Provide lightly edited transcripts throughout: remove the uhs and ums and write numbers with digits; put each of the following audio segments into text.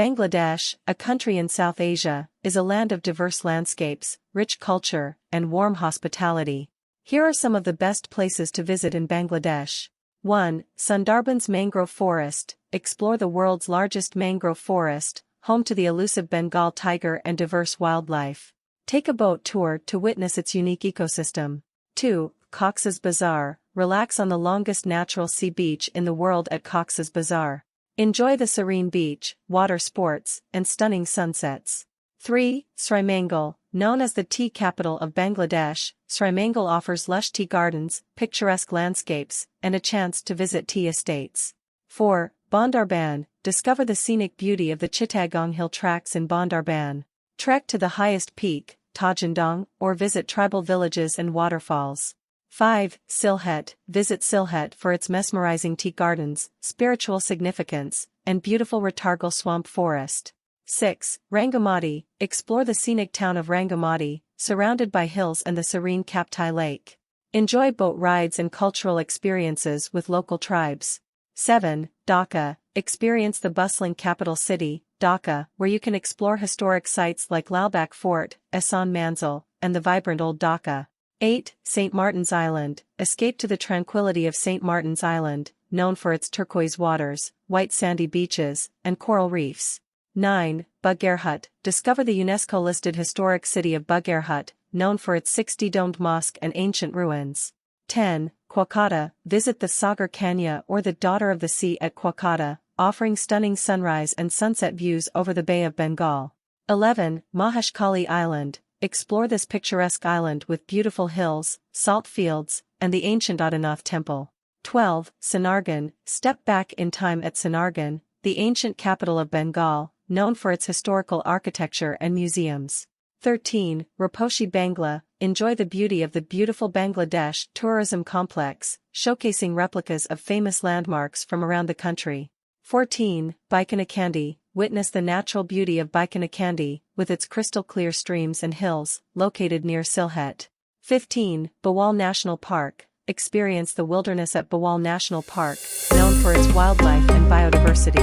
Bangladesh, a country in South Asia, is a land of diverse landscapes, rich culture, and warm hospitality. Here are some of the best places to visit in Bangladesh. 1. Sundarbans Mangrove Forest. Explore the world's largest mangrove forest, home to the elusive Bengal tiger and diverse wildlife. Take a boat tour to witness its unique ecosystem. 2. Cox's Bazar. Relax on the longest natural sea beach in the world at Cox's Bazar. Enjoy the serene beach, water sports, and stunning sunsets. 3. Srimangal. Known as the tea capital of Bangladesh, Srimangal offers lush tea gardens, picturesque landscapes, and a chance to visit tea estates. 4. Bandarban. Discover the scenic beauty of the Chittagong Hill Tracts in Bandarban. Trek to the highest peak, Tahjindong, or visit tribal villages and waterfalls. 5. Sylhet. Visit Sylhet for its mesmerizing tea gardens, spiritual significance, and beautiful Ratargal swamp forest. 6. Rangamati. Explore the scenic town of Rangamati, surrounded by hills and the serene Kaptai Lake. Enjoy boat rides and cultural experiences with local tribes. 7. Dhaka. Experience the bustling capital city, Dhaka, where you can explore historic sites like Lalbagh Fort, Ehsan Manzil, and the vibrant Old Dhaka. 8. St. Martin's Island. Escape to the tranquility of St. Martin's Island, known for its turquoise waters, white sandy beaches, and coral reefs. 9. Bagherhut. Discover the UNESCO-listed historic city of Bagherhut, known for its 60-domed mosque and ancient ruins. 10. Kolkata. Visit the Sagar Kanya or the Daughter of the Sea at Kolkata, offering stunning sunrise and sunset views over the Bay of Bengal. 11. Maheshkhali Island. Explore this picturesque island with beautiful hills, salt fields, and the ancient Adinath temple. 12. Sonargaon. Step back in time at Sonargaon, the ancient capital of Bengal, known for its historical architecture and museums. 13. Raposhi Bangla. Enjoy the beauty of the beautiful Bangladesh tourism complex, showcasing replicas of famous landmarks from around the country. 14. Baikonakandi. Witness the natural beauty of Baikonakandi, with its crystal-clear streams and hills, located near Sylhet. 15. Bawal National Park. Experience the wilderness at Bawal National Park, known for its wildlife and biodiversity.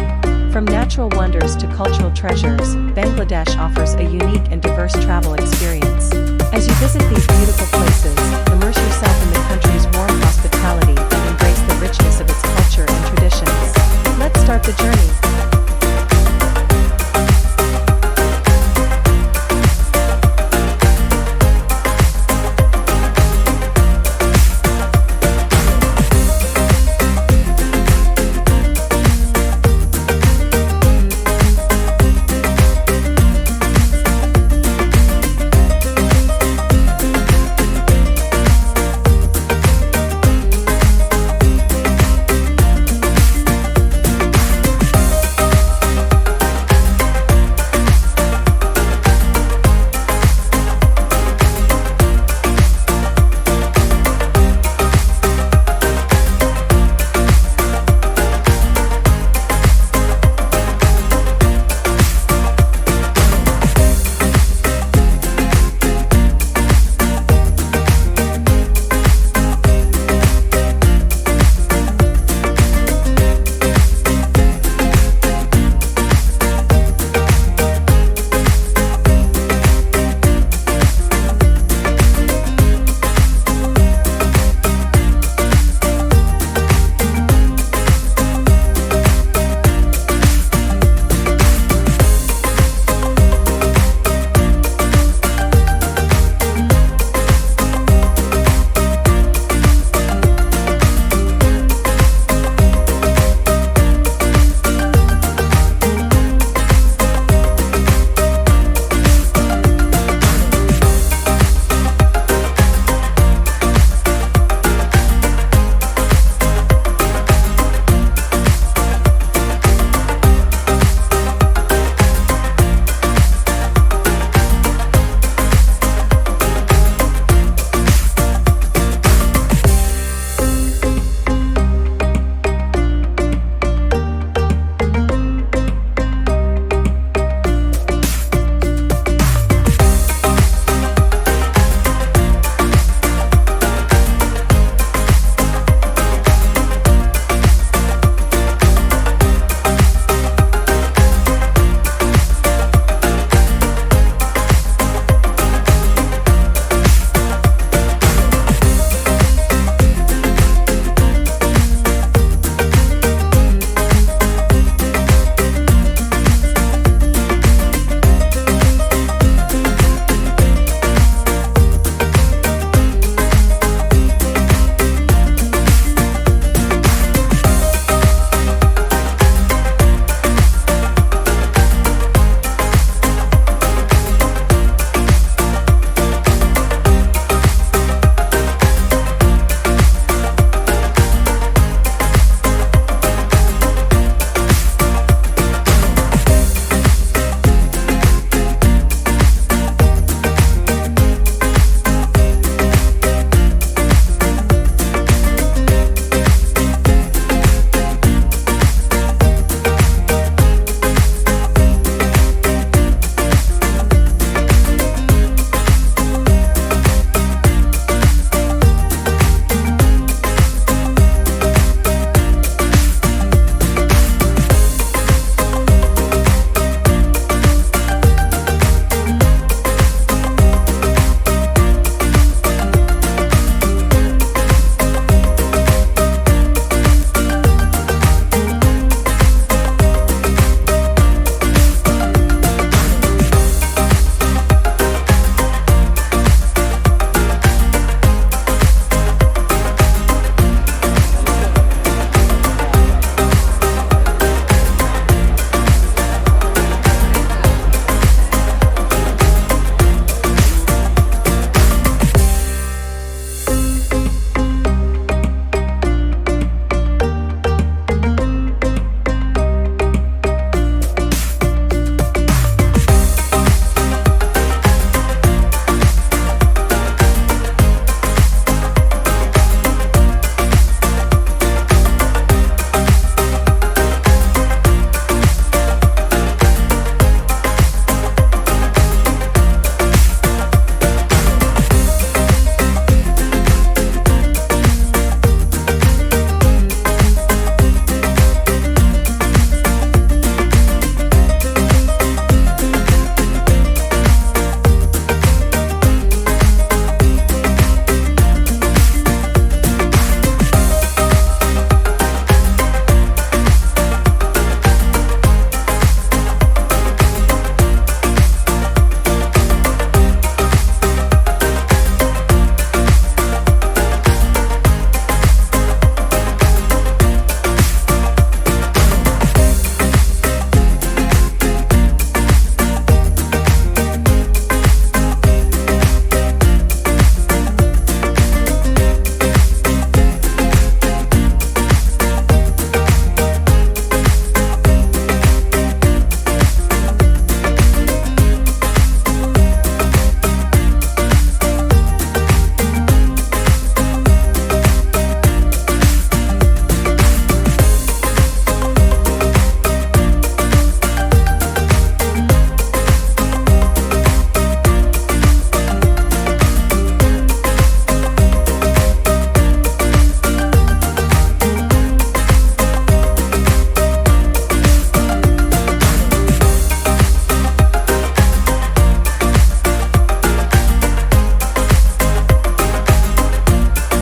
From natural wonders to cultural treasures, Bangladesh offers a unique and diverse travel experience. As you visit these beautiful places, immerse yourself in the country's warm hospitality and embrace the richness of its culture and traditions. Let's start the journey.